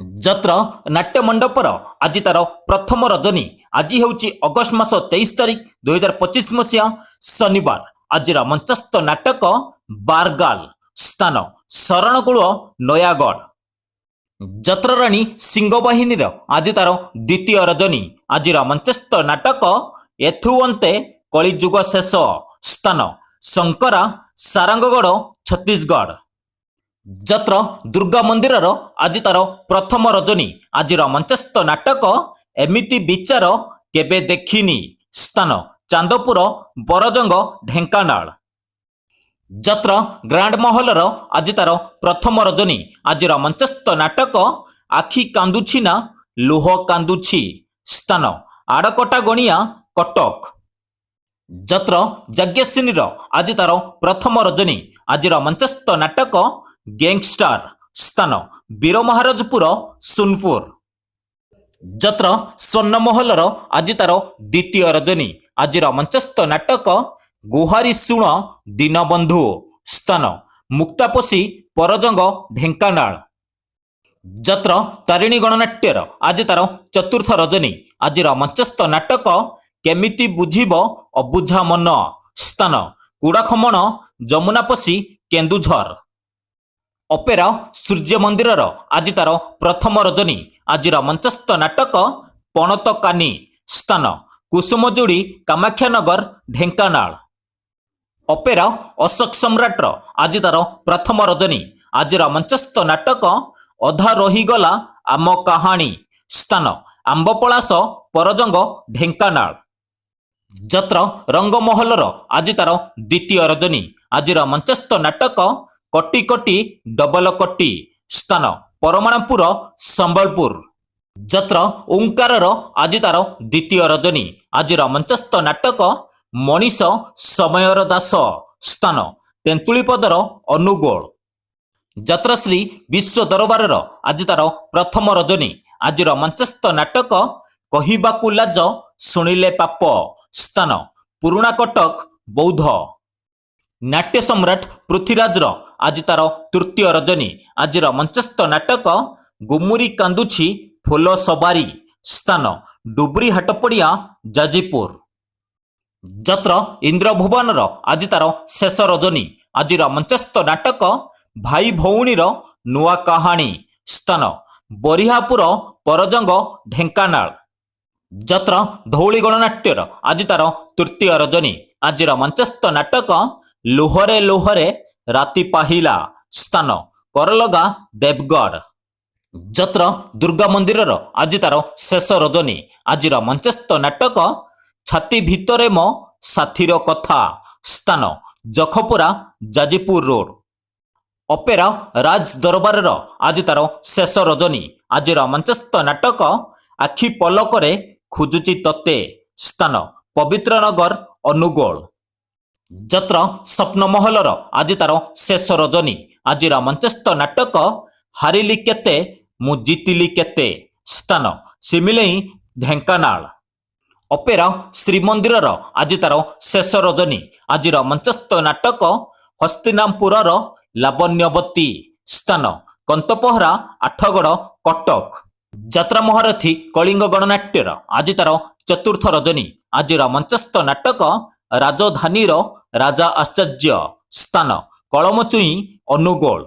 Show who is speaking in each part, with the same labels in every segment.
Speaker 1: ଯତ୍ର ନାଟ୍ୟମଣ୍ଡପର ଆଜି ତାର ପ୍ରଥମ ରଜନୀ। ଆଜି ହେଉଛି ଅଗଷ୍ଟ ମାସ 23 ତାରିଖ 2025 ମସିହା ଶନିବାର। ଆଜିର ମଞ୍ଚସ୍ଥ ନାଟକ ବାରଗାଲ, ସ୍ଥାନ ଶରଣକୂଳ, ନୟାଗଡ଼। ଯତ୍ରରାଣୀ ସିଂହବାହିନୀର ଆଜି ତାର ଦ୍ୱିତୀୟ ରଜନୀ। ଆଜିର ମଞ୍ଚସ୍ଥ ନାଟକ ଏଥୁଅନ୍ତେ କଳିଯୁଗ ଶେଷ, ସ୍ଥାନ ଶଙ୍କରା, ସାରଙ୍ଗଗଡ଼, ଛତିଶଗଡ଼। ଯତ୍ର ଦୁର୍ଗା ମନ୍ଦିରର ଆଜି ତାର ପ୍ରଥମ ରଜନୀ। ଆଜିର ମଞ୍ଚସ୍ଥ ନାଟକ ଏମିତି ବିଚାର କେବେ ଦେଖିନି, ସ୍ଥାନ ଚାନ୍ଦପୁର, ବରଜଙ୍ଗ, ଢେଙ୍କାନାଳ। ଯତ୍ର ଗ୍ରାଣ୍ଡ ମହଲର ଆଜି ତାର ପ୍ରଥମ ରଜନୀ। ଆଜିର ମଞ୍ଚସ୍ଥ ନାଟକ ଆଖି କାନ୍ଦୁଛି ନା ଲୁହ କାନ୍ଦୁଛି, ସ୍ଥାନ ଆଡ଼କଟା ଗଣିଆ, କଟକ। ଯତ୍ର ଯଜ୍ଞସିନୀର ଆଜି ତାର ପ୍ରଥମ ରଜନୀ। ଆଜିର ମଞ୍ଚସ୍ଥ ନାଟକ ଗ୍ୟାଙ୍ଗଷ୍ଟାର, ସ୍ଥାନ ବୀରମହାରାଜପୁର, ସୋନପୁର। ଯତ୍ର ସ୍ୱର୍ଣ୍ଣମହଲର ଆଜି ତାର ଦ୍ୱିତୀୟ ରଜନୀ। ଆଜିର ମଞ୍ଚସ୍ଥ ନାଟକ ଗୁହାରି ଶୁଣ ଦୀନବନ୍ଧୁ, ସ୍ଥାନ ମୁକ୍ତାପୋଷି, ପରଜଙ୍ଗ, ଢେଙ୍କାନାଳ। ଯତ୍ର ତାରିଣୀ ଗଣନାଟ୍ୟର ଆଜି ତାର ଚତୁର୍ଥ ରଜନୀ। ଆଜିର ମଞ୍ଚସ୍ଥ ନାଟକ କେମିତି ବୁଝିବ ଅବୁଝା ମନ, ସ୍ଥାନ କୁଡ଼ାଖମଣ, ଯମୁନାପୋଷି, କେନ୍ଦୁଝର। ଅପେରା ସୂର୍ଯ୍ୟ ମନ୍ଦିରର ଆଜି ତାର ପ୍ରଥମ ରଜନୀ। ଆଜିର ମଞ୍ଚସ୍ଥ ନାଟକ ପଣତ କାନି, ସ୍ଥାନ କୁସୁମଯୋଡ଼ି, କାମାକ୍ଷାନଗର, ଢେଙ୍କାନାଳ। ଅପେରା ଅଶୋକ ସମ୍ରାଟର ଆଜି ତାର ପ୍ରଥମ ରଜନୀ। ଆଜିର ମଞ୍ଚସ୍ଥ ନାଟକ ଅଧା ରହିଗଲା ଆମ କାହାଣୀ, ସ୍ଥାନ ଆମ୍ବପଳାଶ, ପରଜଙ୍ଗ, ଢେଙ୍କାନାଳ। ଯତ୍ର ରଙ୍ଗମହଲର ଆଜି ତାର ଦ୍ୱିତୀୟ ରଜନୀ। ଆଜିର ମଞ୍ଚସ୍ଥ ନାଟକ କୋଟି କୋଟି ଡବଲ କୋଟି, ସ୍ଥାନ ପରମାଣପୁର, ସମ୍ବଲପୁର। ଯତ୍ର ଓଙ୍କାରର ଆଜି ତାର ଦ୍ୱିତୀୟ ରଜନୀ। ଆଜିର ମଞ୍ଚସ୍ଥ ନାଟକ ମଣିଷ ସମୟର ଦାସ, ସ୍ଥାନ ତେନ୍ତୁଳିପଦର, ଅନୁଗୋଳ। ଯତ୍ର ଶ୍ରୀ ବିଶ୍ୱ ଦରବାରର ଆଜି ତାର ପ୍ରଥମ ରଜନୀ। ଆଜିର ମଞ୍ଚସ୍ଥ ନାଟକ କହିବାକୁ ଲାଜ, ଶୁଣିଲେ ପାପ, ସ୍ଥାନ ପୁରୁଣା କଟକ, ବୌଦ୍ଧ। ନାଟ୍ୟ ସମ୍ରାଟ ପୃଥ୍ୱୀରାଜର ଆଜି ତାର ତୃତୀୟ ରଜନୀ। ଆଜିର ମଞ୍ଚସ୍ଥ ନାଟକ ଗୁମୁରି କାନ୍ଦୁଛି ଫୁଲ ସବାରି, ସ୍ଥାନ ଡୁବ୍ରି ହାଟପଡ଼ିଆ, ଯାଜପୁର। ଯତ୍ର ଇନ୍ଦ୍ରଭୁବନର ଆଜି ତାର ଶେଷ ରଜନୀ। ଆଜିର ମଞ୍ଚସ୍ଥ ନାଟକ ଭାଇ ଭଉଣୀର ନୂଆ କାହାଣୀ, ସ୍ଥାନ ବରିହାପୁର, ପରଜଙ୍ଗ, ଢେଙ୍କାନାଳ। ଯତ୍ର ଧଉଳି ଗଣନାଟ୍ୟର ଆଜି ତାର ତୃତୀୟ ରଜନୀ। ଆଜିର ମଞ୍ଚସ୍ଥ ନାଟକ ଲୁହରେ ଲୁହରେ ରାତି ପାହିଲା, ସ୍ଥାନ କରଲଗା, ଦେବଗଡ଼। ଯତ୍ର ଦୁର୍ଗା ମନ୍ଦିରର ଆଜି ତାର ଶେଷ ରଜନୀ। ଆଜିର ମଞ୍ଚସ୍ଥ ନାଟକ ଛାତି ଭିତରେ ମୋ ସାଥିର କଥା, ସ୍ଥାନ ଜଖପୁରା, ଯାଜପୁର ରୋଡ। ଅପେରା ରାଜ ଦରବାରର ଆଜି ତାର ଶେଷ ରଜନୀ। ଆଜିର ମଞ୍ଚସ୍ଥ ନାଟକ ଆଖି ପଲକରେ ଖୋଜୁଛି ତତେ, ସ୍ଥାନ ପବିତ୍ରନଗର, ଅନୁଗୋଳ। ଯତ୍ର ସ୍ୱପ୍ନମହଲର ଆଜି ତାର ଶେଷ ରଜନୀ। ଆଜିର ମଞ୍ଚସ୍ଥ ନାଟକ ହାରିଲି କେତେ ମୁଁ ଜିତିଲି କେତେ, ସ୍ଥାନ ସିମିଲେଇ, ଢେଙ୍କାନାଳ। ଅପେରା ଶ୍ରୀମନ୍ଦିରର ଆଜି ତାର ଶେଷ ରଜନୀ। ଆଜିର ମଞ୍ଚସ୍ଥ ନାଟକ ହସ୍ତିନାପୁରର ଲାବଣ୍ୟବତୀ, ସ୍ଥାନ କନ୍ତପହରା, ଆଠଗଡ଼, କଟକ। ଯାତ୍ରା ମହାରଥୀ କଳିଙ୍ଗ ଗଣନାଟ୍ୟର ଆଜି ତାର ଚତୁର୍ଥ ରଜନୀ। ଆଜିର ମଞ୍ଚସ୍ଥ ନାଟକ ରାଜଧାନୀର ରାଜା ଆଶ୍ଚର୍ଯ୍ୟ, ସ୍ଥାନ କଳମଚୁଇଁ, ଅନୁଗୋଳ।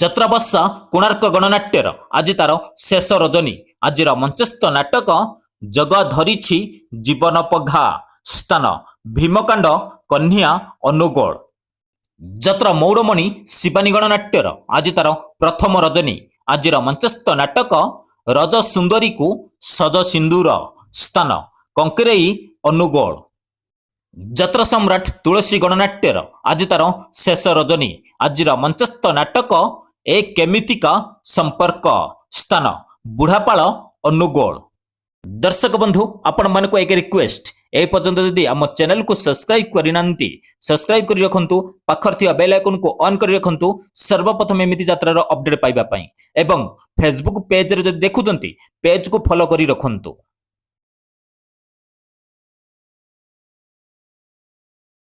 Speaker 1: ଯାତ୍ରାବର୍ଷା କୋଣାର୍କ ଗଣନାଟ୍ୟର ଆଜି ତାର ଶେଷ ରଜନୀ। ଆଜିର ମଞ୍ଚସ୍ଥ ନାଟକ ଜଗା ଧରିଛି ଜୀବନ ପଘା, ସ୍ଥାନ ଭୀମକାଣ୍ଡ, କହ୍ନିଆ, ଅନୁଗୋଳ। ଯତ୍ର ମୌଡ଼ମଣି ଶିବାନୀ ଗଣନାଟ୍ୟର ଆଜି ତାର ପ୍ରଥମ ରଜନୀ। ଆଜିର ମଞ୍ଚସ୍ଥ ନାଟକ ରଜ ସୁନ୍ଦରୀକୁ ସଜ ସିନ୍ଦୁର, ସ୍ଥାନ କଙ୍କିରେଇ, ଅନୁଗୋଳ। ଯତ୍ର ସମ୍ରାଟ ତୁଳସୀ ଗଣନାଟ୍ୟର ଆଜି ତାର ଶେଷ ରଜନୀ। ଆଜିର ମଞ୍ଚସ୍ଥ ନାଟକ ଏ କେମିତିକା ସମ୍ପର୍କ, ସ୍ଥାନ ବୁଢ଼ାପାଳ, ଅନୁଗୋଳ। ଦର୍ଶକ ବନ୍ଧୁ ଆପଣମାନଙ୍କୁ ଏକ ରିକ୍ୱେଷ୍ଟ, ଏ ପର୍ଯ୍ୟନ୍ତ ଯଦି ଆମ ଚ୍ୟାନେଲକୁ ସବସ୍କ୍ରାଇବ କରିନାହାନ୍ତି ସବସ୍କ୍ରାଇବ କରି ରଖନ୍ତୁ, ପାଖରେ ଥିବା ବେଲ୍ ଆଇକନକୁ ଅନ୍ କରି ରଖନ୍ତୁ ସର୍ବପ୍ରଥମେ ଏମିତି ଯାତ୍ରାର ଅପଡେଟ୍ ପାଇବା ପାଇଁ। ଏବଂ ଫେସବୁକ୍ ପେଜରେ ଯଦି ଦେଖୁଛନ୍ତି ପେଜକୁ ଫଲୋ କରି ରଖନ୍ତୁ।